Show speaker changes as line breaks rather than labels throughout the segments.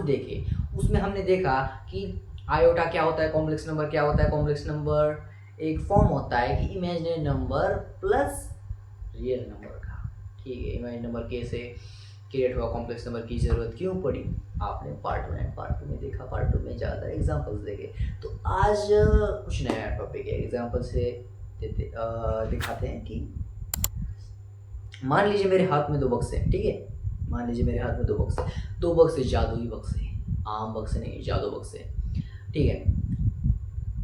देखे उसमें हमने देखा कि आयोटा क्या होता है, कॉम्प्लेक्स नंबर क्या होता है। कॉम्प्लेक्स नंबर एक फॉर्म होता है कि imaginary number plus real number का। ठीक है, इमेजिनरी नंबर कैसे क्रिएट हुआ, कॉम्प्लेक्स नंबर की ज़रूरत क्यों पड़ी, आपने पार्ट 1 एंड पार्ट 2 में देखा। पार्ट 2 में ज़्यादा एग्जांपल्स देखे। तो आज कुछ नया टॉपिक है, एग्जांपल से दिखाते हैं कि मान लीजिए मेरे हाथ में 2 बक्से हैं। ठीक है, मान लीजिए मेरे हाथ में 2 बक्से, 2 बक्से जादुई बक्से, आम बक्से नहीं, जादू बक्से। ठीक है,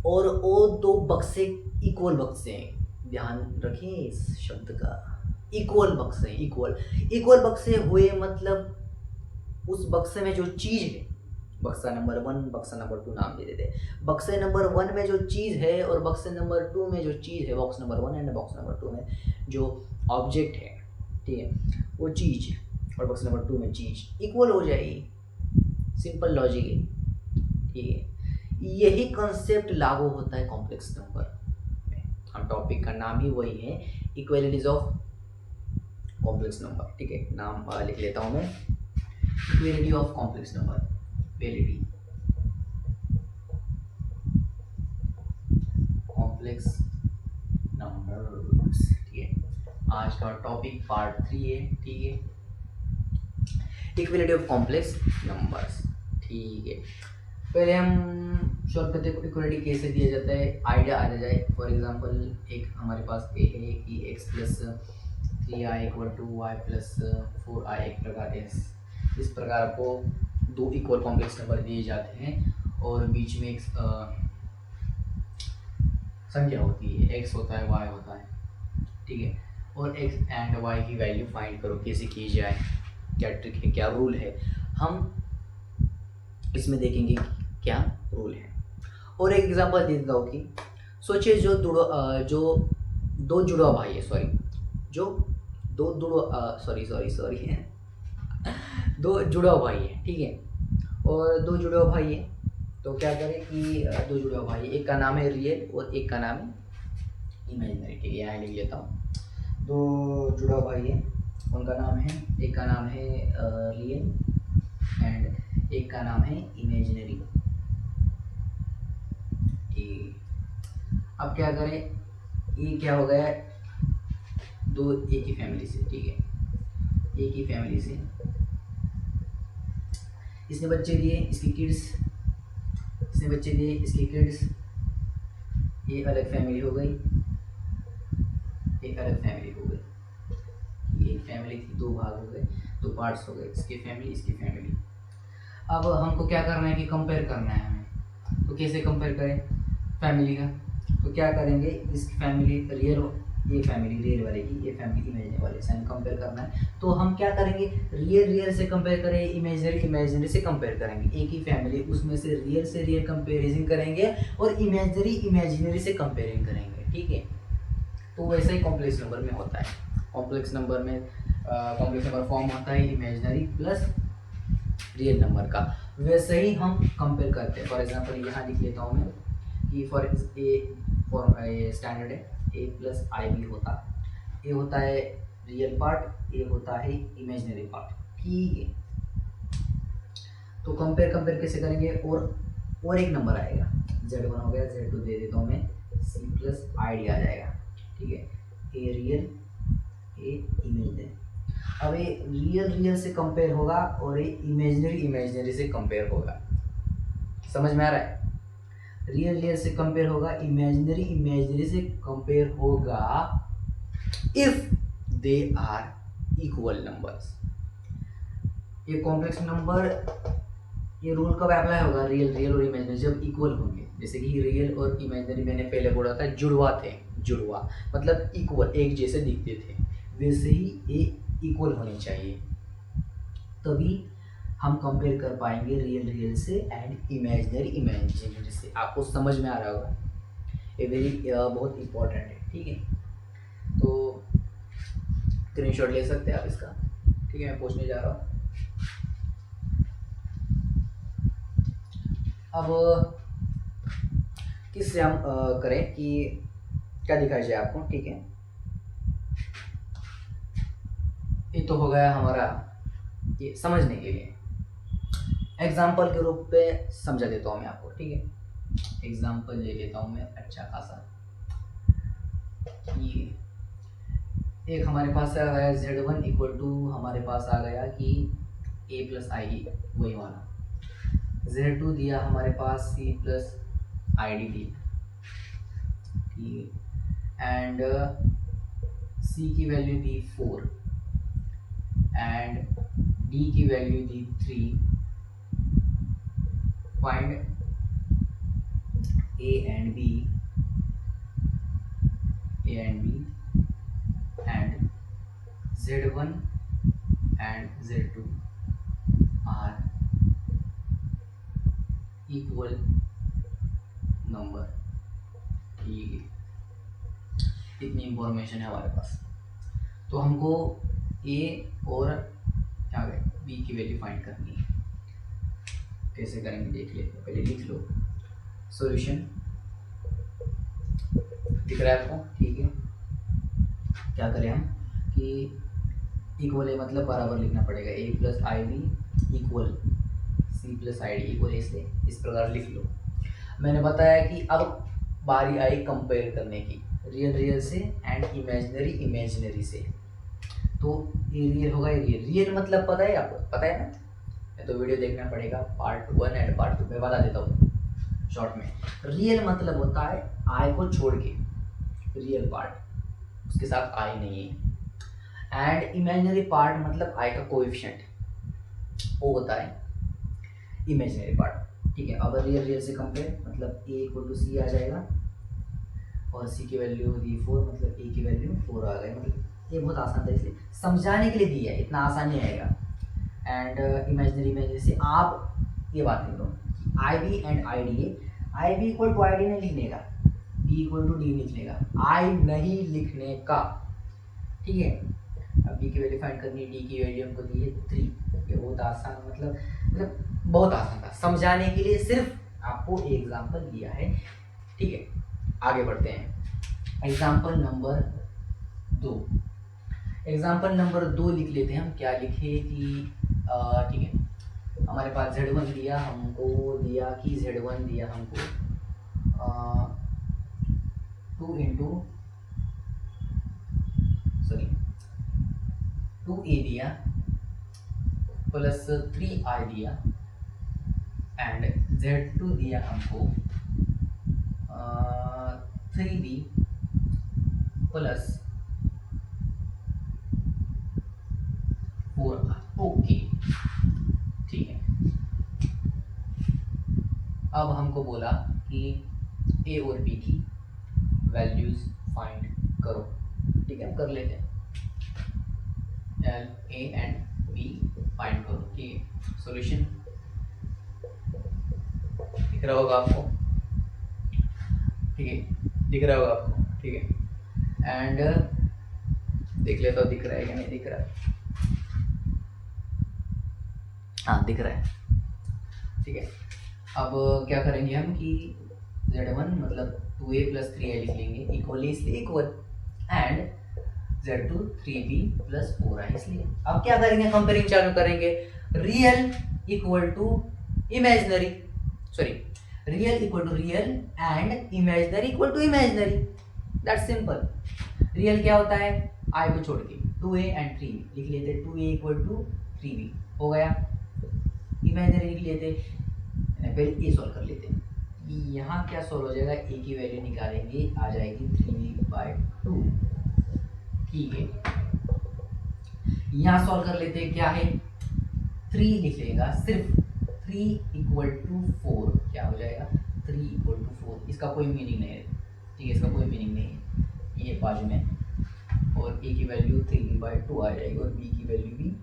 और वो 2 बक्से इक्वल बक्से हैं। ध्यान रखें इस शब्द का, इक्वल बक्से, इक्वल इक्वल बक्से हुए मतलब उस बक्से में जो चीज़ है, बक्सा नंबर 1, बक्सा नंबर 2 नाम दे देते हैं। बक्से नंबर 1 में जो चीज़ है और बक्से नंबर 2 में जो चीज़ है, box number 1 and box number 2 में जो ऑब्जेक्ट है, ठीक है, वो चीज़ और बक्स नंबर 2 में चीज़ इक्वल हो जाएगी। सिंपल लॉजिक है। ठीक है, यही कंसेप्ट लागू होता है कॉम्प्लेक्स नंबर में। हम टॉपिक का नाम ही वही है, इक्वालिटीज ऑफ कॉम्प्लेक्स नंबर। ठीक है, नाम लिख लेता हूँ मैं, equality of complex number, equality complex numbers. ठीक है, आज का टॉपिक पार्ट 3 है। ठीक है, इक्वालिटी ऑफ कॉम्प्लेक्स नंबर्स। ठीक है, पहले हम सॉल्व करते हैं इक्वालिटी कैसे दिया जाता है, आइडिया आ जाए। फॉर एग्जांपल एक हमारे पास ए है कि x plus 3i equal to y plus 4i, एक प्रकार इस प्रकार को 2 इक्वल कॉम्प्लेक्स नंबर दिए जाते हैं और बीच में एक संख्या होती है, एक्स होता है, वाई होता है। ठीक है, और एक्स एंड वाई की वैल्यू फाइंड करो, कैसे की जाए, क्या ट्रिक है, क्या रूल है, हम इसमें देखेंगे क्या रूल है। और एक एग्जांपल दे देता हूँ कि सोचिए जो दो जुड़वा भाई है, सॉरी जो दो जुड़वा सॉरी दो जुड़वा भाई है। ठीक है, और 2 जुड़वा भाई है, तो क्या करें कि 2 जुड़वा भाई, एक का नाम है रियल और एक का नाम है इमेजिनरी। ठीक है, यहाँ लिख लेता हूँ, 2 जुड़वा भाई है, उनका नाम है, एक का नाम है रियल एंड एक का नाम है इमेजिनरी। अब क्या करें, ये क्या हो गया, 2 एक ही फैमिली से। ठीक है, एक ही फैमिली से इसने बच्चे दिए, इसकी किड्स, इसने बच्चे दिए, इसकी किड्स, ये अलग फैमिली हो गई, एक अलग फैमिली हो गई। एक फैमिली थी, 2 भाग हो गए, 2 पार्ट्स हो गए, इसकी फैमिली, इसकी फैमिली। अब हमको क्या करना है कि कंपेयर करना है हमें। तो कैसे कंपेयर करें फैमिली का, तो क्या करेंगे, इसकी फैमिली रियल, ये फैमिली रियल वाले की, ये फैमिली इमेजिनरी वाले से हमें कंपेयर करना है। तो हम क्या करेंगे, रियल से कंपेयर करें, इमेजिनरी से कंपेयर करेंगे। एक ही फैमिली, उसमें से रियल कंपेरिजन करेंगे और इमेजिनरी से कंपेयरिंग करेंगे। ठीक है, तो वैसा ही कॉम्प्लेक्स नंबर में होता है। कॉम्प्लेक्स नंबर में कॉम्प्लेक्स नंबर फॉर्म होता है इमेजिनरी प्लस रियल नंबर का, वैसे ही हम कंपेयर करते हैं। फॉर एग्जांपल यहाँ लिख लेता हूँ मैं कि फॉर ए स्टैंडर्ड है, ए प्लस आई बी होता, ए होता है रियल पार्ट, ए होता है इमेजिनरी पार्ट। ठीक है, तो कंपेयर कैसे करेंगे, और एक नंबर आएगा, z1 हो गया, z2 दे देता हूँ मैं, c प्लस आई डी आ जाएगा। ठीक है, ए रियल, ए इमेजिनरी। अब ये रियल से कंपेयर होगा और ये इमेजिनरी से कंपेयर होगा। समझ में आ रहा है, रियल से कंपेयर होगा, इमेजिनरी से कंपेयर होगा if they are equal numbers. ये कॉम्प्लेक्स नंबर, ये रूल कब अप्लाई होगा, रियल और इमेजिनरी जब इक्वल होंगे। जैसे कि रियल और इमेजिनरी मैंने पहले बोला था, जुड़वा थे, जुड़वा मतलब इक्वल, एक जैसे दिखते थे, वैसे ही ये इक्वल होने चाहिए, तभी हम कंपेयर कर पाएंगे रियल से एंड इमेजिनरी से। आपको समझ में आ रहा होगा, ये बहुत इम्पोर्टेंट है। ठीक है, तो स्क्रीनशॉट ले सकते हैं आप इसका। ठीक है, मैं पूछने जा रहा हूँ। अब किससे हम करें कि क्या दिखाया जाए आपको। ठीक है, ये तो हो गया हमारा ये समझने के लिए। एग्जाम्पल के रूप पे समझा देता हूँ मैं आपको, ठीक है। एग्जाम्पल ले लेता हूँ मैं अच्छा खासा। ये एक हमारे पास आ गया Z1 इक्वल टू, हमारे पास आ गया कि a प्लस आई, वही वाला। Z2 दिया हमारे पास C प्लस आई डी दिया, ठीक है। एंड C की वैल्यू दी 4 एंड D की value the 3। Find A and B and Z1 and Z2 are equal number। इतनी इंफॉर्मेशन है हमारे पास। तो हमको A और क्या है B की वैल्यू फाइंड करनी है। कैसे करेंगे देख लेते हैं, पहले लिख लो। सॉल्यूशन दिख रहा है आपको, ठीक है। क्या करें हम कि इक्वल है मतलब बराबर लिखना पड़ेगा। A plus i B equal C plus i d equal, इसलिए इस प्रकार लिख लो। मैंने बताया कि अब बारी आई कंपेयर करने की, रियल रियल से एंड इमेजिनरी इमेजिनरी से। तो ये रियल होगा, ये रियल मतलब पता है आपको, पता है ना? तो वीडियो देखना पड़ेगा, पार्ट 1 एंड पार्ट 2 में बता देता हूँ शॉर्ट में। रियल मतलब होता है आई को छोड़ के, रियल पार्ट, उसके साथ आई नहीं है। एंड इमेजिनरी पार्ट मतलब आई का कोएफिशिएंट, वो होता है इमेजिनरी पार्ट, ठीक है। अब रियल रियल से कंपेयर मतलब A इक्वल टू C आ जाएगा और C की वैल्यू दी 4, मतलब A की वैल्यू 4 आ गई। मतलब ये बहुत आसान था, इसलिए समझाने के लिए दिया है, इतना आसान नहीं आएगा। एंड इमेजिनरी से आप ये बात लिख लो कि I B and I D है। I B equal to I D नहीं लिखने का, बी इक्वल टू डी लिखने का, आई नहीं लिखने का, ठीक है। अब बी की वैल्यू फाइंड करनी है, डी की वैल्यू हमको दी है 3। ये बहुत आसान, मतलब बहुत आसान था समझाने के लिए, सिर्फ आपको एग्जाम्पल दिया है, ठीक है। आगे बढ़ते हैं। एग्जाम्पल नंबर 2, एग्जाम्पल नंबर 2 लिख लेते हैं हम। क्या लिखे कि ठीक है, हमारे पास Z1 दिया हमको, दिया कि Z1 दिया हमको 2A दिया प्लस 3I दिया एंड Z2 दिया हमको 3B प्लस 4I। ओके, ठीक है। अब हमको बोला कि A और B की वैल्यूज फाइंड करो, ठीक है, हम कर लेते हैं। A एंड B फाइंड करो, ठीक है। सॉल्यूशन दिख रहा होगा आपको, ठीक है, दिख रहा होगा आपको, ठीक है। एंड देख लेता हूँ दिख रहा है क्या नहीं दिख रहा है। हाँ दिख रहा है, ठीक है। अब क्या करेंगे हम कि Z1 मतलब 2A प्लस 3I लिख लेंगे, इक्वल इसलिए equal, and Z2 3B plus 4I इसलिए। अब क्या करेंगे, कंपेयरिंग चालू करेंगे। Real equal to imaginary, sorry, real equal to real and imaginary equal to imaginary, that's simple. Real क्या होता है, आई को छोड़ के 2A एंड 3B लिख लेते, 2A इक्वल टू 3B हो गया। इमेजिनरी लिख लेते, पहले ए सॉल्व कर लेते हैं। यहाँ क्या सॉल्व हो जाएगा, ए की वैल्यू निकालेंगे, आ जाएगी 3B/2, ठीक है। यहाँ सॉल्व कर लेते हैं, क्या है 3 लिख लेगा, सिर्फ 3 इक्वल टू 4 क्या हो जाएगा, 3 इक्वल टू 4। इसका कोई मीनिंग नहीं है, ठीक है, इसका कोई मीनिंग नहीं है, ये बाजू में। और ए की वैल्यू 3B/2 आ जाएगी और बी की वैल्यू भी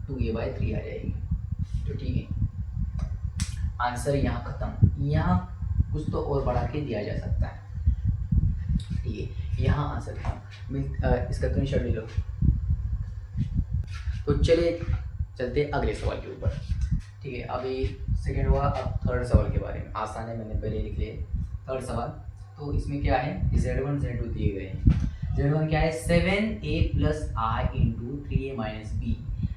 2A/3 आ जाएगी, तो ठीक है। आंसर यहाँ खत्म। यहाँ कुछ तो और बढ़ा के दिया जा सकता है, ठीक है। यहाँ आंसर खत्म। इसका स्क्रीनशॉट ले लो। तो चलिए चलते अगले सवाल के ऊपर, ठीक है। अभी सेकंड हुआ, अब थर्ड सवाल के बारे में। आसान है, मैंने पहले लिख लिया थर्ड सवाल। तो इसमें क्या है, Z1 Z2 दिए गए हैं। Z1 क्या है 7A plus I into 3A minus B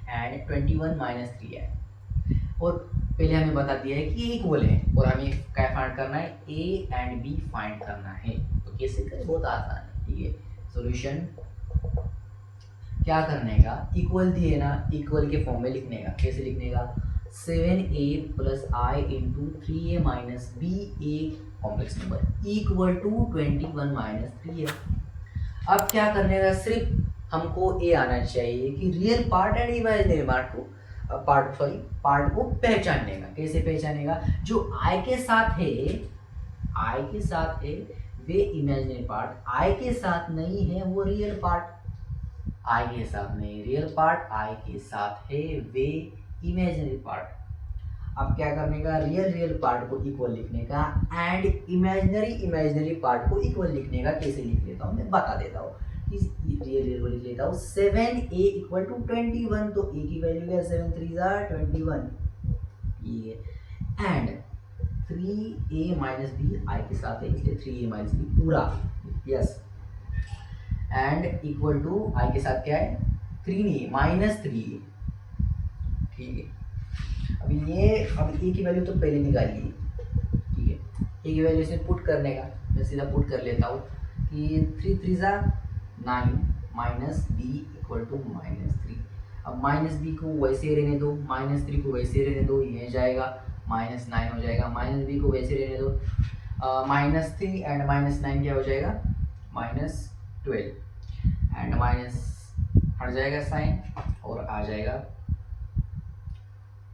and 21 minus 3I। और पहले हमें बता दिया है कि ये इक्वल है और हमें क्या फाइंड करना है, ए एंड बी फाइंड करना है। तो कैसे करें, बहुत आसान है, ठीक है। सॉल्यूशन क्या करने का, इक्वल दिए ना, इक्वल के फॉर्म में लिखने का। कैसे लिखने का, 7a plus I into 3a minus b, a complex number equal to 21 minus 3a। अब क्या करने का, सिर्फ हमको ए आना चाहिए कि real part and imaginary part को पार्ट को पहचानने का। कैसे पहचानेगा, जो आई के साथ है, आई के साथ है वे इमेजिनरी पार्ट, आई के साथ नहीं है वो रियल पार्ट। आई के साथ नहीं रियल पार्ट, आई के साथ है वे इमेजिनरी पार्ट। अब क्या करने का, रियल पार्ट को इक्वल लिखने का एंड इमेजिनरी पार्ट को इक्वल लिखने का। कैसे लिख लेता हूँ मैं बता देता हूँ। रियल को लिख लेता हूँ 7a इक्वल टू 21, तो a की वैल्यू है 7 3 21, ये and 3a minus B I के साथ है इसलिए 3a माइनस बी पूरा, यस, एंड इक्वल टू आई के साथ क्या है, 3 नहीं माइनस 3a, ठीक है। अब ए की वैल्यू तो पहले निकालिए, ठीक है। ए की वैल्यू इसमें पुट करने का, मैं सीधा पुट कर लेता हूँ कि 3 3 9 minus b equal to minus 3। अब माइनस बी को वैसे रहने दो, माइनस 3 को वैसे रहने दो, ये जाएगा माइनस 9 हो जाएगा। माइनस बी को वैसे रहने दो, माइनस 3 एंड माइनस 9 क्या हो जाएगा, माइनस 12 एंड माइनस हट जाएगा साइन और आ जाएगा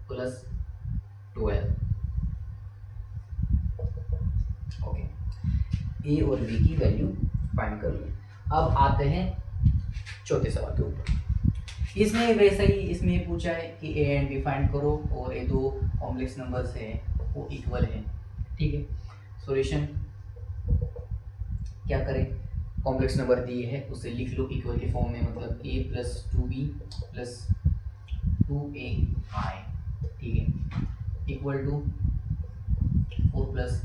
प्लस 12। ओके, ए और बी की वैल्यू फाइंड कर ली। अब आते हैं चौथे सवाल के ऊपर। इसमें वैसा ही इसमें पूछा है कि ए एंड बी फाइंड करो और ये दो कॉम्प्लेक्स नंबर्स है वो इक्वल है, ठीक है। सॉल्यूशन क्या करें, कॉम्प्लेक्स नंबर दिए है उसे लिख लो इक्वल के फॉर्म में, मतलब a plus 2b plus 2ai, ठीक है, इक्वल टू 4 प्लस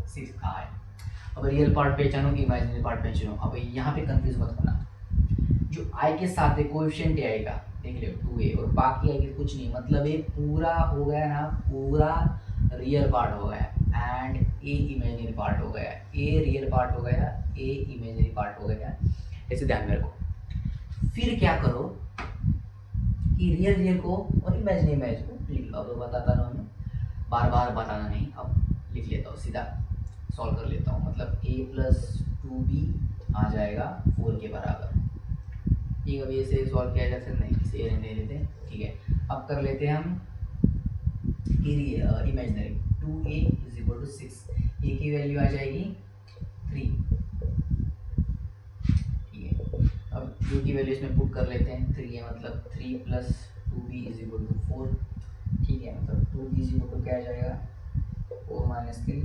6i। अब रियल पार्ट पहचानो, इमेजिनरी पार्ट पहचानो। अब यहाँ पे कंफ्यूज मत होना, जो i के साथ है कोएफिशिएंट आएगा, देख लो 2a और बाकी आएगी कुछ नहीं, मतलब ये पूरा हो गया ना, पूरा रियल पार्ट हो गया एंड ए इमेजिनरी पार्ट हो गया, ए रियल पार्ट हो गया, ए इमेजिनरी पार्ट हो गया, ऐसे ध्यान में रखो। फिर क्या करो कि रियल को और इमेजिनरी को लिख लो। अब बताता ना मैं, बार बार बताना नहीं, अब लिख लेता हूँ, सीधा सॉल्व कर लेता हूँ। मतलब a प्लस 2b आ जाएगा 4 के बराबर, ठीक है। अभी इसे सॉल्व किया जा सकता नहीं, इसे रहने देते हैं, ठीक है। अब कर लेते हैं हम imaginary 2a is equal to 6, a की वैल्यू आ जाएगी 3, ठीक है। अब b की वैल्यू इसमें पुट कर लेते हैं, 3 है मतलब 3 plus 2b is equal to 4, ठीक है। मतलब 2b इज इक्वल टू क्या आ जाएगा 4 माइनस 3,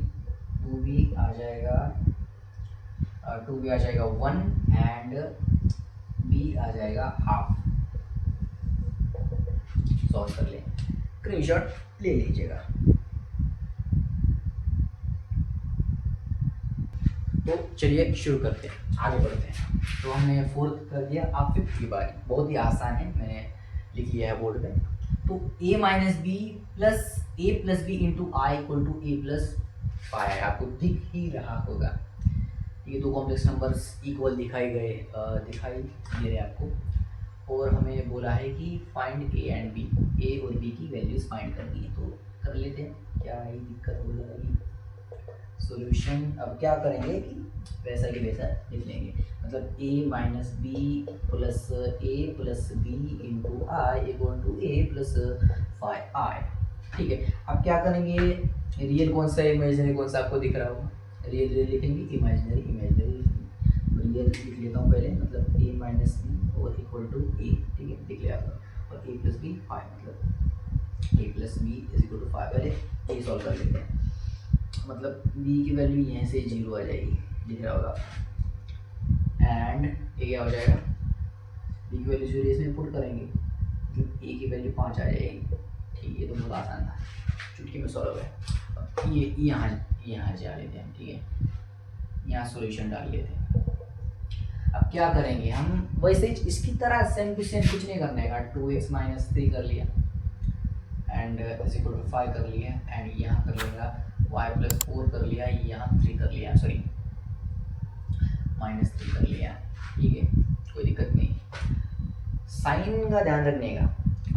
2b आ जाएगा 1 एंड b आ जाएगा हाफ। सॉल्व कर लें, स्क्रीनशॉट ले लीजिएगा। तो चलिए शुरू करते हैं, आगे बढ़ते हैं। तो हमने 4th कर दिया, अब 5th की बारी, बहुत ही आसान है, मैंने लिख लिया है बोर्ड पे। तो a minus b plus b into i equal to a plus 5, आपको दिख ही रहा होगा। ये दो कॉम्प्लेक्स नंबर्स इक्वल दिखाई दे रहे आपको, और हमें बोला है कि फाइंड ए एंड बी, ए और बी की वैल्यूज फाइंड करनी है। तो कर लेते हैं, क्या ही दिक्कत हो जाएगी। सॉल्यूशन अब क्या करेंगे कि वैसा ही वैसा लिख लेंगे, मतलब a minus b plus b into i equal to a plus 5i, ठीक है। अब क्या करेंगे, रियल कौन सा है इमेजिनरी कौन सा आपको दिख रहा होगा, रियल लिखेंगे, इमेजिनरी रियल लिख लेता हूँ पहले, मतलब a माइनस बी और इक्वल टू ए, ठीक है, दिख लिया आपको, और a प्लस बी 5, मतलब a plus b is equal to 5। पहले a सॉल्व कर लेते हैं, मतलब b की वैल्यू यहाँ से 0 आ जाएगी, दिख रहा होगा, एंड a क्या हो जाएगा, b की वैल्यू 0 इसमें पुट करेंगे, मतलब a की वैल्यू 5 आ जाएगी, ठीक है। तो बहुत आसान था, चुटकी में सॉल्व है। ये यहाँ जा लेते हैं, ठीक है, यहाँ सॉल्यूशन डाल लेते हैं। अब क्या करेंगे हम, वैसे इसकी तरह सेम टू सेम कुछ नहीं करने का, 2x माइनस 3 कर लिया एंड इज इक्वल टू 5 कर लिया, एंड यहाँ कर लेगा y+4 कर लिया, यहाँ 3 कर लिया, सॉरी -3 कर लिया, ठीक है, कोई दिक्कत नहीं। साइन का ध्यान रखने का।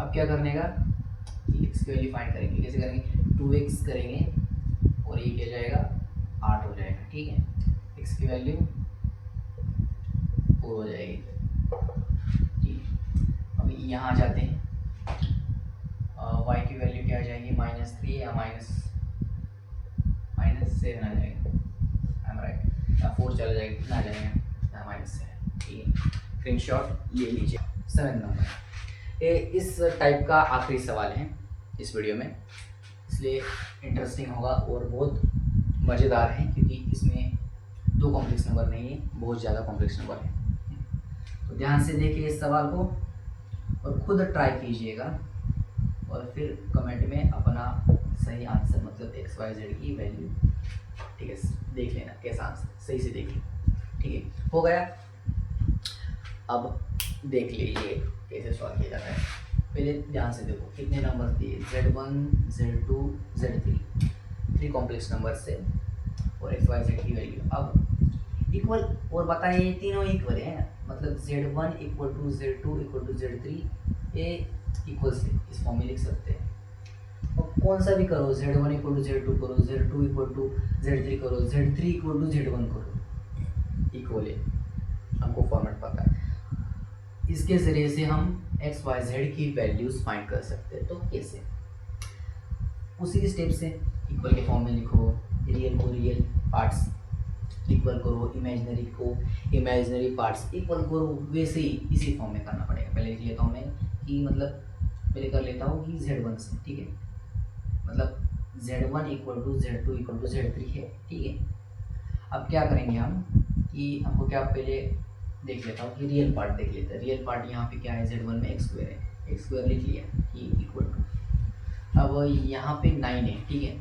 अब क्या करने का, x की वैल्यू फाइंड करेंगे। कैसे करेंगे, 2x करेंगे और ये क्या जाएगा 8 हो जाएगा, ठीक है। x की वैल्यू 4 हो जाएगी, ठीक है। अब यहाँ आ जाते हैं, y की वैल्यू क्या आ जाएगी -3 या -7 आ जाएगा, आई एम राइट, या 4 चला जाएगा, कितना आ जाएगा यहाँ -7, ठीक है। स्क्रीनशॉट ले लीजिए। 7 नंबर ये इस टाइप का आखिरी सवाल है इस वीडियो में, इसलिए इंटरेस्टिंग होगा और बहुत मज़ेदार है, क्योंकि इसमें 2 कॉम्प्लेक्स नंबर नहीं है, बहुत ज़्यादा कॉम्प्लेक्स नंबर है। तो ध्यान से देखिए इस सवाल को और खुद ट्राई कीजिएगा, और फिर कमेंट में अपना सही आंसर मतलब XYZ की वैल्यू, ठीक है, देख लेना कैसा आंसर, सही से देख लेना, ठीक है। हो गया, अब देख लीजिए कैसे सॉल्व किया जाता है। पहले ध्यान से देखो कितने नंबर दिए, Z1 Z2 Z3, 3 complex number से और XYZ की वैल्यू अब इक्वल, और बताइए तीनों इक्वल है, मतलब Z1 equal to Z2 equal to Z3, ये इक्वल से इस फॉर्म में लिख सकते हैं। और कौन सा भी करो, Z1 इक्वल टू Z2 करो, Z2 इक्वल टू Z3 करो, Z3 इक्वल टू Z1 करो, इक्वल है, हमको फॉर्मेट पता है। इसके ज़रिए से हम XYZ की वैल्यूज़ फाइंड कर सकते हैं। तो कैसे, उसी स्टेप से इक्वल के फॉर्म में लिखो, रियल को रियल पार्ट्स इक्वल करो, इमेजिनरी को इमेजिनरी पार्ट्स इक्वल करो, वैसे ही इसी फॉर्म में करना पड़ेगा। पहले लिख लेता हूँ मैं कि मतलब पहले कर लेता हूँ कि Z1 से, ठीक है, मतलब Z1 equal to Z2 equal to Z3 है, ठीक है। अब क्या करेंगे हम कि हमको क्या, पहले देख लेता हूँ कि रियल पार्ट देख लेते हैं। रियल पार्ट यहाँ पे क्या है, Z1 में x² है, x² लिख लिया कि इक्वल टू, अब यहाँ पे 9 है, ठीक है,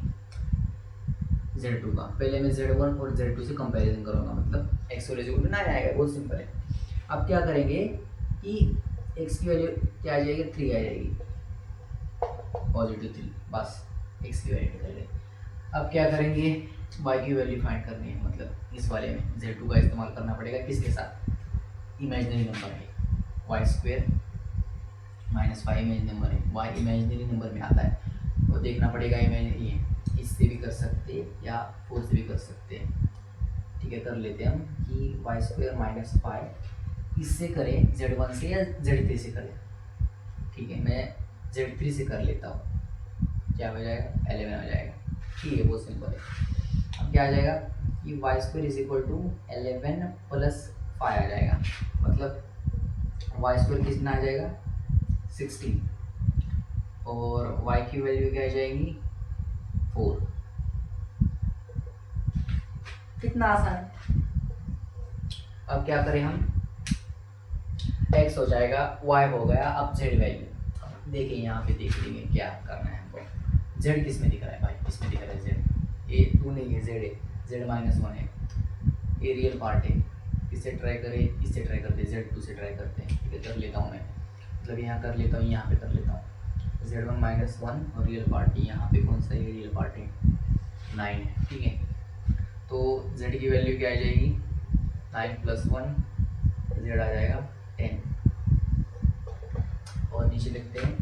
Z2 का। पहले मैं Z1 और Z2 से कंपैरिजन करूँगा, मतलब x² इक्वल टू 9 आएगा, बहुत सिंपल है। अब क्या करेंगे कि x की वैल्यू क्या आ जाएगी, 3 आ जाएगी, पॉजिटिव 3, बस x की वैल्यू निकल गई। अब क्या करेंगे, y की वैल्यू फाइंड करनी है, मतलब इस वाले में Z2 का इस्तेमाल करना पड़ेगा, किसके साथ, इमेजिनरी नंबर है, y² -5 इमेजिनरी नंबर है, y इमेजिनरी नंबर में आता है, तो देखना पड़ेगा इमेजिनरी है, इससे भी कर सकते हैं या 4 से भी कर सकते हैं, ठीक है। कर लेते हैं हम कि y² -5 इससे करें, Z1 से या Z3 से करें, ठीक है, मैं Z3 से कर लेता हूँ, क्या हो जाएगा 11 हो जाएगा, ठीक है, बहुत सिंपल है। अब क्या आ जाएगा कि y² इज इक्वल टू 11 + 5 आ जाएगा, मतलब y² कितना आ जाएगा 16, और y की वैल्यू क्या आ जाएगी 4। कितना आसान है। अब क्या करें हम, x हो जाएगा, y हो गया, अब z वैल्यू देखिए, यहाँ पे देख लेंगे क्या करना है हमको। z किस में दिख रहा है भाई, इसमें दिख रहा है z, ये 2 नहीं है, z है, z-1 है, ये रियल पार्ट है, इससे ट्राई करें, इससे ट्राई करते हैं, Z2 से ट्राई करते हैं, ठीक है। कर लेता हूँ मैं, मतलब यहाँ कर लेता हूँ, यहाँ पे कर लेता हूँ, Z1 -1 और रियल पार्ट, यहाँ पे कौन सा है, रियल पार्ट है 9 है, ठीक है। तो Z की वैल्यू क्या आ जाएगी, 9 + 1 Z आ जाएगा 10, और नीचे लिखते हैं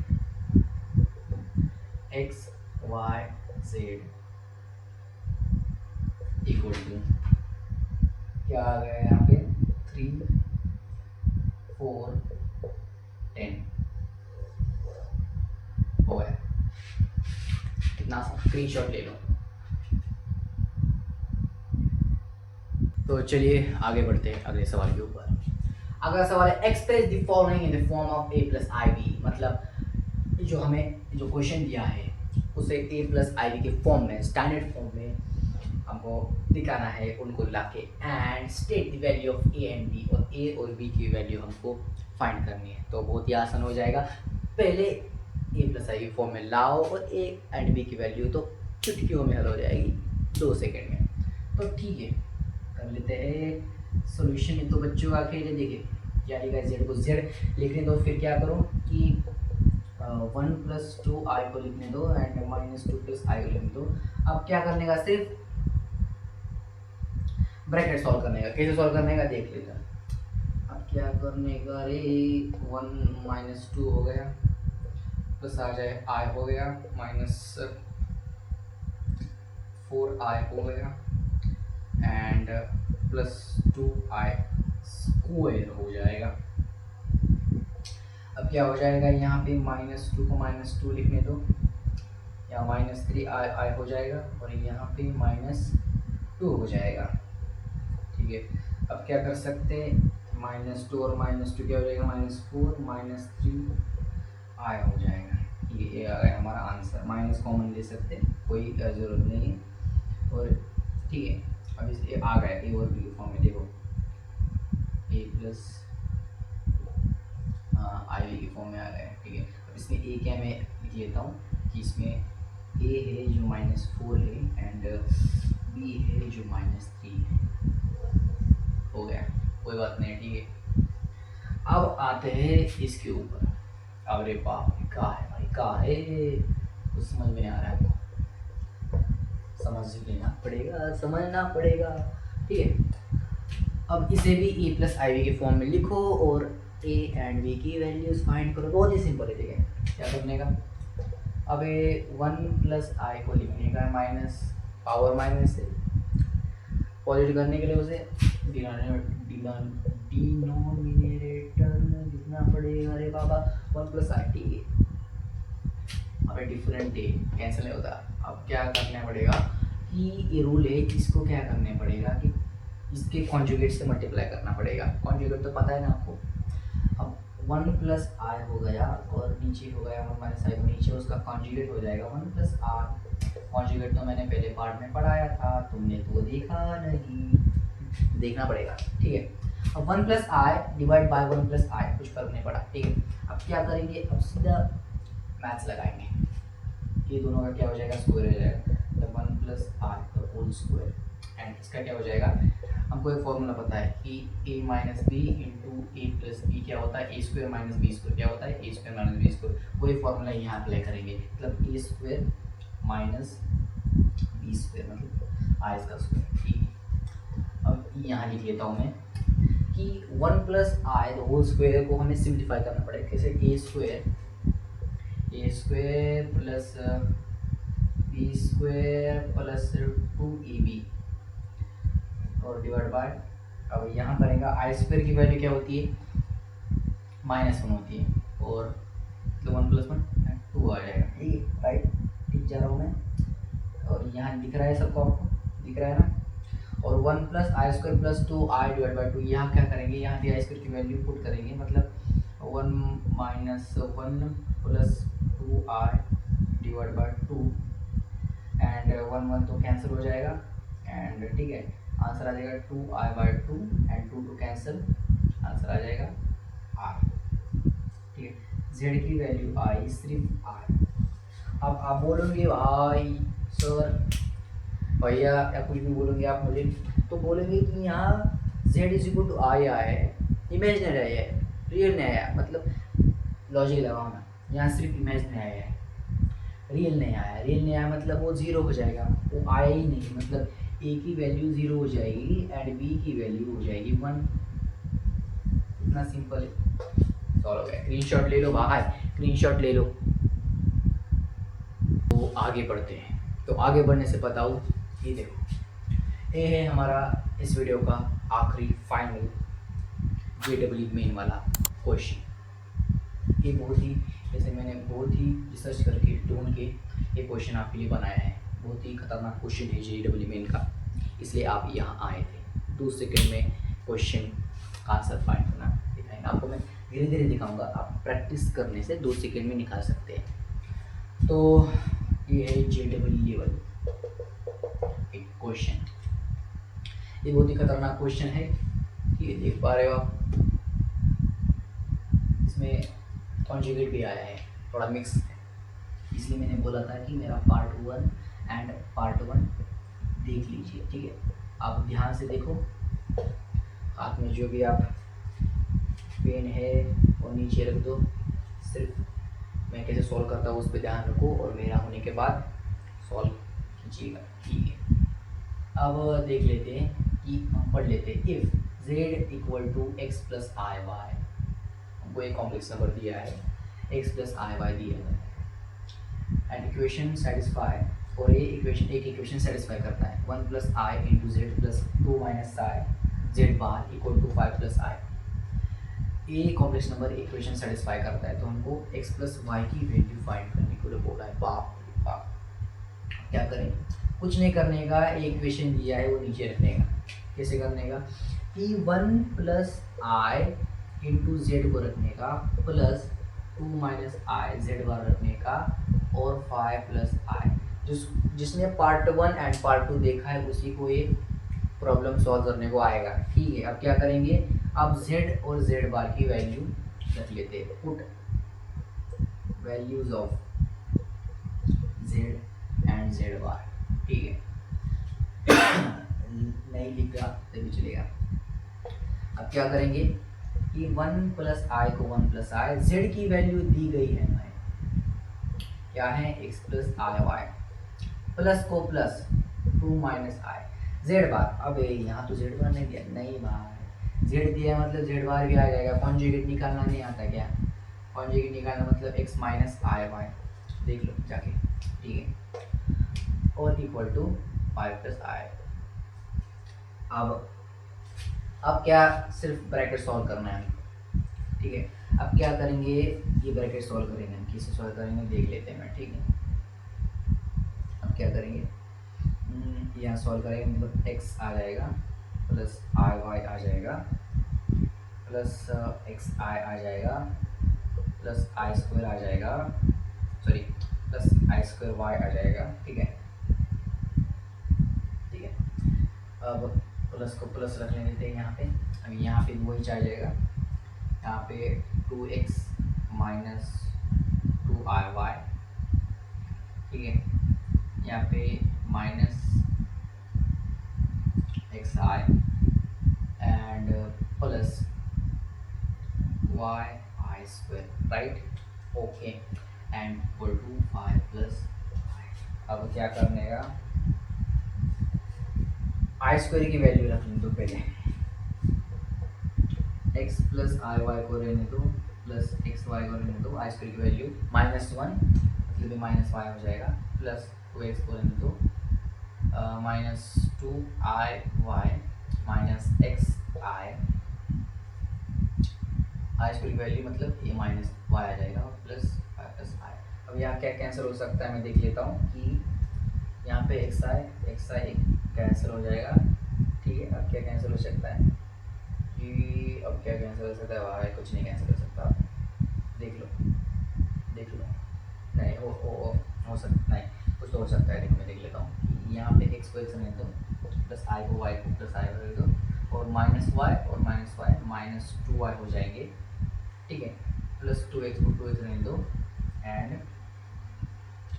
XYZ इक्वल टू क्या आ गया यहाँ पे 3 4 10 हो गया, कितना स्क्रीनशॉट ले लो। तो चलिए आगे बढ़ते हैं अगले सवाल के ऊपर। अगला सवाल है, express the following in the form of a + ib, मतलब जो हमें जो क्वेश्चन दिया है उसे a + ib के फॉर्म में, स्टैंडर्ड फॉर्म में हमको दिखाना है, उनको लाके, and state the value of a and b, और a और b की वैल्यू हमको फाइंड करनी है। तो बहुत ही आसान हो जाएगा, पहले a + ib फॉर्म में लाओ और a एंड b की वैल्यू तो चुटकियों में हल हो जाएगी 2 सेकेंड में। तो ठीक है, कर लेते हैं सॉल्यूशन में। तो बच्चों का खेल है, देखिए क्या लिखा है, z को z लिखने दो, फिर क्या करो कि 1+2i को लिखने दो एंड -2+i को लिखने दो। अब क्या करने का, सिर्फ ब्रैकेट सॉल्व करने का। कैसे सॉल्व करने का देख लेते हैं। अब क्या करने का, अरे 1 - 2 हो गया, प्लस आ जाए i हो गया, -4i हो गया एंड +2i स्क्वायर हो जाएगा। अब क्या हो जाएगा, यहाँ पे -2 को -2 लिखने दो, यहाँ -3i हो जाएगा और यहाँ पे -2 हो जाएगा। ठीक है, अब क्या कर सकते हैं, -2 और -2 क्या हो जाएगा, -4 -3i हो जाएगा। ठीक है, ये आ गया हमारा आंसर। माइनस कॉमन ले सकते हैं, कोई ज़रूरत नहीं है। और ठीक है, अब इस ये आ गया ए और बी के फॉर्म में, देखो a प्लस आई के फॉर्म में आ गया है। ठीक है, अब इसमें ए क्या मैं लिख लेता हूँ कि इसमें ए है जो -4 है एंड बी है जो -3 है। हो गया, कोई बात नहीं। ठीक है, अब आते हैं इसके ऊपर। अरे बाप रे, क्या है भाई, क्या है, कुछ समझ में नहीं आ रहा है आपको, समझ लेना पड़ेगा, समझना पड़ेगा। ठीक है, अब इसे भी ए प्लस आई वी के फॉर्म में लिखो और ए एंड बी की वैल्यूज फाइंड करो। बहुत ही सिंपल है। ठीक है, क्या करने का, अब ये 1+i को लिखने का, माइनस पावर माइनस है, पॉजिटिव करने के लिए उसे डिनोमिनेटर में लिखना पड़ेगा। अरे बाबा 1+i, ठीक है, अब डिफरेंट है, कैंसिल नहीं होता। अब क्या करना पड़ेगा कि ये रूल है, इसको क्या करना पड़ेगा कि इसके कॉन्जुगेट से मल्टीप्लाई करना पड़ेगा। कॉन्जुगेट तो पता है ना आपको। अब 1+i हो गया और नीचे हो गया 1 - i, तो नीचे उसका कॉन्जुगेट हो जाएगा 1+r। कॉन्जुगेट तो मैंने पहले पार्ट में पढ़ाया था, तुमने तो देखा नहीं, देखना पड़ेगा। ठीक है, अब 1+i डिवाइड बाय 1+i, कुछ फर्क नहीं पड़ा। ठीक है, अब क्या करेंगे, अब सीधा मैथ्स लगाएंगे, ये दोनों का क्या हो जाएगा, स्क्वायर हो जाएगा, तो 1+i तो होल स्क्वायर एंड इसका क्या हो जाएगा, हमको एक फॉर्मूला पता है कि a - b into a plus b क्या होता है, a² - b² क्या होता है, a² - b²। वही फॉर्मूला यहाँ अप्लाई करेंगे, मतलब a² - b² मतलब i का स्क्वायर। ठीक है, अब यहाँ लिख लेता हूँ मैं कि 1+i तो होल स्क्वायर को हमें सिंप्लीफाई करना पड़ेगा। कैसे, a² plus b² plus 2ab और डिवाइड बाय, अब यहाँ करेंगे i² की वैल्यू क्या होती है, -1 होती है और तो 1 + 1 2 आ जाएगा। ठीक है, राइट, ठीक जा रहा हूँ मैं। और यहाँ दिख रहा है सबको, आपको दिख रहा है ना। और 1+i² + 2i डिवाइड बाय 2, यहाँ क्या करेंगे, यहाँ भी i² की वैल्यू पुट करेंगे, मतलब 1 - 1 + 2i डिवाइड बाय 2 एंड 1 1 तो कैंसिल हो जाएगा एंड ठीक है, आंसर आ जाएगा 2i/2 एंड 2 2 कैंसिल, आंसर आ जाएगा r। ठीक है, z की वैल्यू आई, सिर्फ r। अब आप बोलोगे भाई सर भैया या कुछ भी बोलोगे आप मुझे, तो बोलेंगे कि यहाँ z = i आया है, इमेजिनरी आया है, रियल नहीं आया, मतलब लॉजिक लगाना, यहाँ सिर्फ इमेजिनरी आया है, रियल नहीं आया। रियल नहीं आया मतलब वो 0 हो जाएगा, वो आया ही नहीं, मतलब a की वैल्यू 0 हो जाएगी एंड b की वैल्यू हो जाएगी 1। इतना सिंपल है, सॉल्व हो गया। स्क्रीनशॉट ले लो भाई, स्क्रीनशॉट ले लो। तो आगे बढ़ते हैं, तो आगे बढ़ने से बताओ, ये देखो, ये है हमारा इस वीडियो का आखिरी फाइनल JEE मेन वाला क्वेश्चन। ये बहुत ही, जैसे मैंने बहुत ही रिसर्च करके ढूंढ के ये क्वेश्चन आपके लिए बनाया है। बहुत ही खतरनाक क्वेश्चन है JEE मेन का, इसलिए आप यहाँ आए थे। 2 सेकंड में क्वेश्चन का आंसर फाइंड करना दिखाएंगे आपको, मैं धीरे धीरे दिखाऊंगा, आप प्रैक्टिस करने से 2 सेकंड में निकाल सकते हैं। तो ये है JEE लेवल एक क्वेश्चन, ये बहुत ही खतरनाक क्वेश्चन है। ये देख पा रहे हो आप, इसमें कॉन्जुगेट भी आया है, थोड़ा मिक्स है, इसलिए मैंने बोला था कि मेरा पार्ट 1 एंड पार्ट 1 देख लीजिए। ठीक है, आप ध्यान से देखो, हाथ में जो भी आप पेन है वो नीचे रख दो, सिर्फ मैं कैसे सॉल्व करता हूँ उस पर ध्यान रखो और मेरा होने के बाद सॉल्व कीजिएगा, ठीक है। अब देख लेते हैं कि हम पढ़ लेते हैं if z equal to x plus i y, हमको एक कॉम्प्लेक्स नंबर दिया है x प्लस आई वाई दिया है एंड इक्वेशन सेटिस्फाई, और ये इक्वेशन एक इक्वेशन सेटिस्फाई करता है 1 plus I into Z plus 2 minus I Z bar equal to 5 plus I. ये कॉम्प्लेक्स नंबर इक्वेशन सेटिस्फाई करता है, तो हमको x प्लस वाई की वैल्यू फाइंड करने को बोला है। बाप रे बाप, क्या करें, कुछ नहीं करने का, एक इक्वेशन दिया है वो नीचे रखने का। कैसे करने का कि 1 प्लस आई इंटू जेड को रखने का प्लस 2 माइनस आई जेड बार रखने का और 5 प्लस आई। जिसने पार्ट 1 एंड पार्ट 2 देखा है उसी को ये प्रॉब्लम सॉल्व करने को आएगा, ठीक है। अब क्या करेंगे, अब z और z बार की वैल्यू रख लेते हैं, put values of z and z बार, ठीक है। नहीं लिख रहा तभी चलेगा। अब क्या करेंगे कि 1 प्लस आई को 1 प्लस आई, z की वैल्यू दी गई है हमें, क्या है x plus i Y, plus को प्लस 2 माइनस आई जेड बार। अब यहाँ तो जेड बार नहीं दिया, नहीं भाई जेड दिया मतलब जेड बार भी आ जाएगा। कॉन्जुगेट निकालना नहीं आता क्या, कॉन्जुगेट निकालना मतलब x माइनस आई वाई, देख लो जाके, ठीक है, और इक्वल टू 5 प्लस आई। अब क्या सिर्फ ब्रैकेट सॉल्व करना है, ठीक है। अब क्या करेंगे, ये ब्रैकेट सॉल्व करेंगे, हम किससे सॉल्व करेंगे देख लेते हैं मैं, ठीक है। अब क्या करेंगे, यहाँ सॉल्व करेंगे मतलब x आ जाएगा प्लस आई वाई आ जाएगा प्लस एक्स आई आ जाएगा प्लस आई स्क्वायर आ जाएगा, सॉरी प्लस आई स्क्वायर वाई आ जाएगा, ठीक है, ठीक है। अब प्लस को प्लस रख लेते हैं यहाँ पे, अब यहाँ पे वही आ जाएगा, यहाँ पे 2x माइनस 2i, ठीक है, यहाँ पे minus x i and plus y i square, right, okay, and equal to 5 plus. अब क्या करने का, आई स्क्वायर की वैल्यू रख लें तो पहले x प्लस आई वाई को रहने दो प्लस एक्स वाई को रहने दो, आई स्क्वायर की वैल्यू -1 मतलब माइनस वाई हो जाएगा, प्लस 2x को रहने दो माइनस 2i माइनस एक्स आई स्क्वायर की वैल्यू मतलब ये माइनस वाई आ जाएगा और प्लस 5 प्लस आई। अब यहाँ क्या कैंसिल हो सकता है मैं देख लेता हूँ कि यहाँ पे एक्स आई कैंसिल हो जाएगा, ठीक है। अब क्या कैंसिल हो सकता है कि अब क्या कैंसिल हो सकता है, वाई कुछ नहीं कैंसिल हो सकता, देख लो नहीं हो सकता, नहीं कुछ तो हो सकता है, देखो मैं देख लेता हूँ। यहाँ पे एक्स को एक्स रहने दो प्लस आई को वाई को प्लस आई रख दो और माइनस वाई और माइनस वाई माइनस 2y हो जाएंगे, ठीक है, प्लस 2x को 2x रहने दो and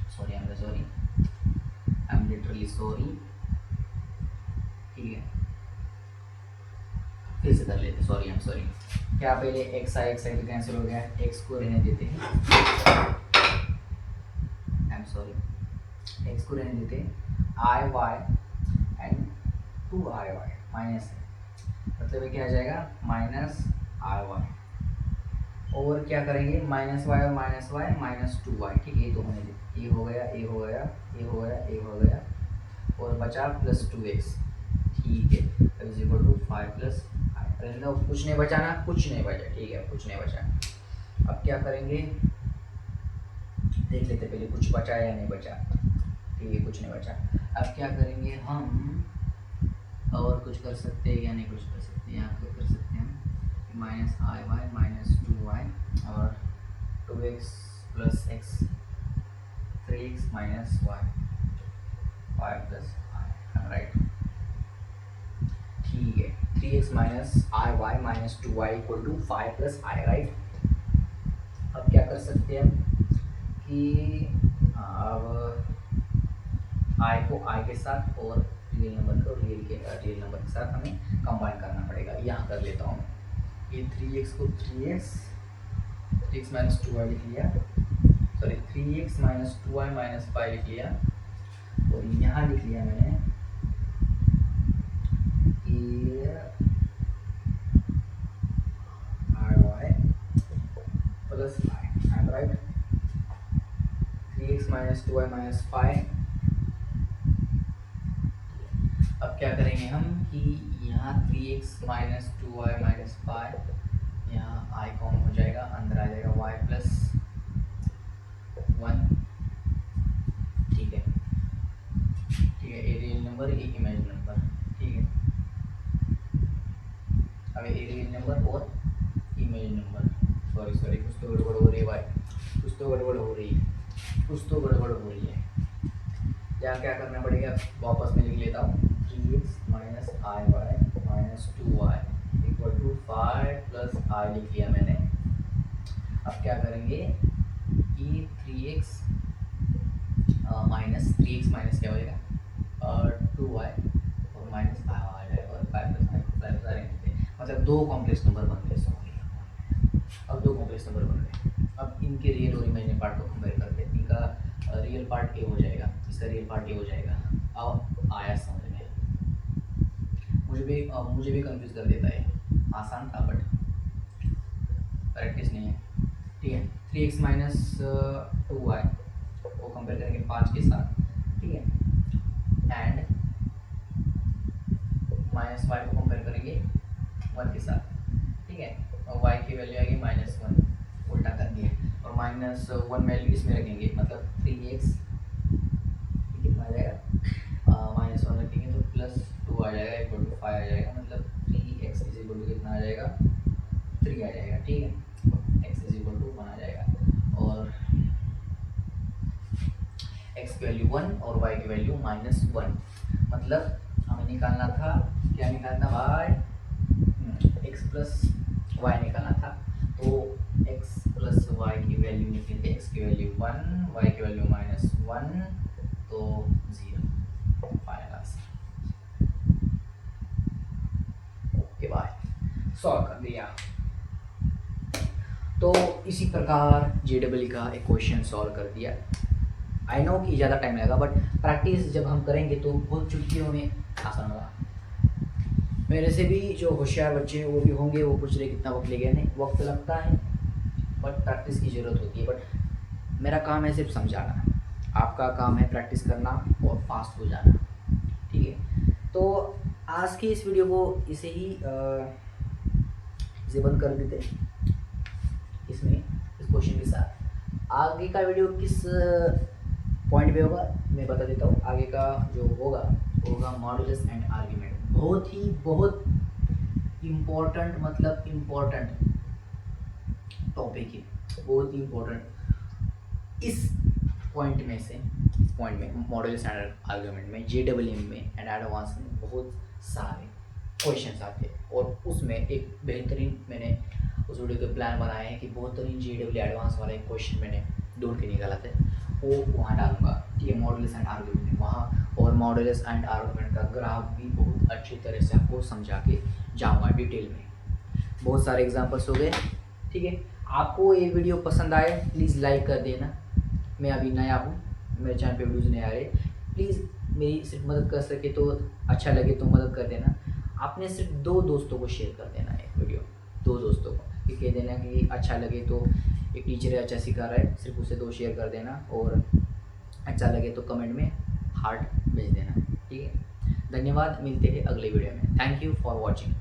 sorry I am literally sorry, ठीक है, फिर से कर लेते, सॉरी आई एम सॉरी। क्या पहले एक्स आई तो कैंसिल हो गया, एक्स को रहने देते हैं, आई एम सॉरी, एक्स को रहने देते हैं, I Y and 2i Y minus है, मतलब क्या आ जाएगा माइनस आई वाई, और क्या करेंगे माइनस वाई और माइनस वाई माइनस 2y, ठीक है, ये तो होने देते, ये हो गया, ये हो गया, ये हो गया, ये हो गया और बचा प्लस 2x, ठीक है, इज इक्वल टू 5 प्लस आई, कुछ नहीं बचा ना, कुछ नहीं बचा, ठीक है, कुछ नहीं बचा। अब क्या करेंगे देख लेते पहले कुछ बचा या नहीं बचा, ठीक है, कुछ नहीं बचा। अब क्या करेंगे हम, और कुछ कर सकते हैं या नहीं कुछ कर सकते हैं, यहाँ क्या कर सकते हैं हम, minus I Y minus 2y और 2x plus X 3x minus Y 5 plus I, right, ठीक है, 3x minus I Y minus 2y equal to 5 plus I, right. अब क्या कर सकते हैं हम कि अब आई को आई के साथ और रियल नंबर को रियल नंबर के साथ हमें कंबाइन करना पड़ेगा। यहाँ कर लेता हूँ, ये 3x को 3x माइनस 2y लिख लिया sorry 3x minus 2y minus 5 लिख लिया, और यहाँ लिख लिया मैंने plus I am right 3x minus 2y minus 5। अब क्या करेंगे हम कि यहाँ 3x माइनस 2y माइनस 5, यहाँ आई कॉमन हो जाएगा, अंदर आ जाएगा y प्लस 1। ठीक है, ये रियल नंबर, ये इमेजिनरी नंबर। ठीक है, अब ये रियल नंबर और इमेजिनरी नंबर, सॉरी कुछ तो गड़बड़ हो रही है भाई, कुछ तो गड़बड़ हो रही है। या क्या करना पड़ेगा, वापस में लिख लेता हूँ 3x minus I Y minus 2y equal to 5 plus I लिख लिया मैंने। अब क्या करेंगे कि 3x माइनस क्या होएगा 2y और माइनस आई आ जाएगा, और 5 प्लस आई मतलब दो कॉम्प्लेक्स नंबर बन गए। अब दो कॉम्प्लेक्स नंबर बन गए। अब इनके रियल और इमेजिनरी पार्ट को कंपेयर करते हैं। इनका रियल पार्ट ए हो जाएगा, इसका रियल पार्ट ए हो जाएगा। अब आया समझ में, मुझे भी कंफ्यूज कर देता है, आसान था बट प्रैक्टिस नहीं है। ठीक है, 3x माइनस 2y वो कंपेयर करेंगे 5 के साथ। ठीक है, एंड माइनस 5 को कंपेयर करेंगे 1 के साथ। ठीक है, और y की वैल्यू आएगी -1, उल्टा कर दिया, और -1 वैल्यू इसमें रखेंगे, मतलब 3x कितना आ जाएगा -1 रखेंगे तो +2 आ जाएगा इक्वल टू 5 आ जाएगा, मतलब 3x इज इक्वल टू कितना आ जाएगा 3 आ जाएगा। ठीक है, x इज इक्वल टू 1 आ जाएगा, और x की वैल्यू 1 और y की वैल्यू -1। मतलब हमें निकालना था, क्या निकालना भाई, x प्लस y निकालना था। तो x प्लस y की वैल्यू निकली थी, x की वैल्यू 1, y की वैल्यू -1, तो 0 final answer. Okay bye, solve कर दिया। तो इसी प्रकार JEE का एक क्वेश्चन सॉल्व कर दिया। आई नो कि ज़्यादा टाइम लगेगा, बट प्रैक्टिस जब हम करेंगे तो बहुत चुटकियों में आसान होगा। मेरे से भी जो होशियार बच्चे हैं वो भी होंगे, वो पूछ रहे कितना वक्त लगेगा। नहीं, वक्त लगता है बट प्रैक्टिस की ज़रूरत होती है। बट मेरा काम है सिर्फ समझाना, आपका काम है प्रैक्टिस करना और फास्ट हो जाना। ठीक है, तो आज की इस वीडियो को इसे बंद कर देते हैं इस क्वेश्चन के साथ। आगे का वीडियो किस पॉइंट पे होगा मैं बता देता हूँ। आगे का जो होगा मॉडुलस एंड आर्ग्यूमेंट। बहुत इम्पोर्टेंट, मतलब इम्पोर्टेंट टॉपिक है, बहुत ही इम्पोर्टेंट। इस पॉइंट में मॉडुलस एंड आर्ग्यूमेंट में JEE में एंड एडवांस में बहुत सारे क्वेश्चंस आते हैं, और उसमें एक बेहतरीन मैंने उस वीडियो के प्लान बनाए हैं कि बेहतरीन JEE एडवांस वाला एक क्वेश्चन मैंने ढूंढ के निकाला था, वो वहाँ डालूंगा। ठीक है, मॉडुलस एंड आर्ग्यूमेंट वहाँ, और मॉडुलस एंड आर्ग्यूमेंट का ग्राफ भी बहुत अच्छी तरह से आपको समझा के जाऊँगा डिटेल में। बहुत सारे एग्जांपल्स हो गए। ठीक है, आपको ये वीडियो पसंद आए प्लीज़ लाइक कर देना। मैं अभी नया हूँ, मेरे चैनल पे वीडियोज़ नहीं आ रहे, प्लीज़ मेरी सिर्फ मदद कर सके तो, अच्छा लगे तो मदद कर देना। आपने सिर्फ 2 दोस्तों को शेयर कर देना है वीडियो, 2 दोस्तों को, कि कह देना कि अच्छा लगे तो, एक टीचर है अच्छा सिखा रहा है, सिर्फ उसे 2 शेयर कर देना, और अच्छा लगे तो कमेंट में हार्ट भेज देना। ठीक है, धन्यवाद, मिलते हैं अगले वीडियो में। Thank you for watching.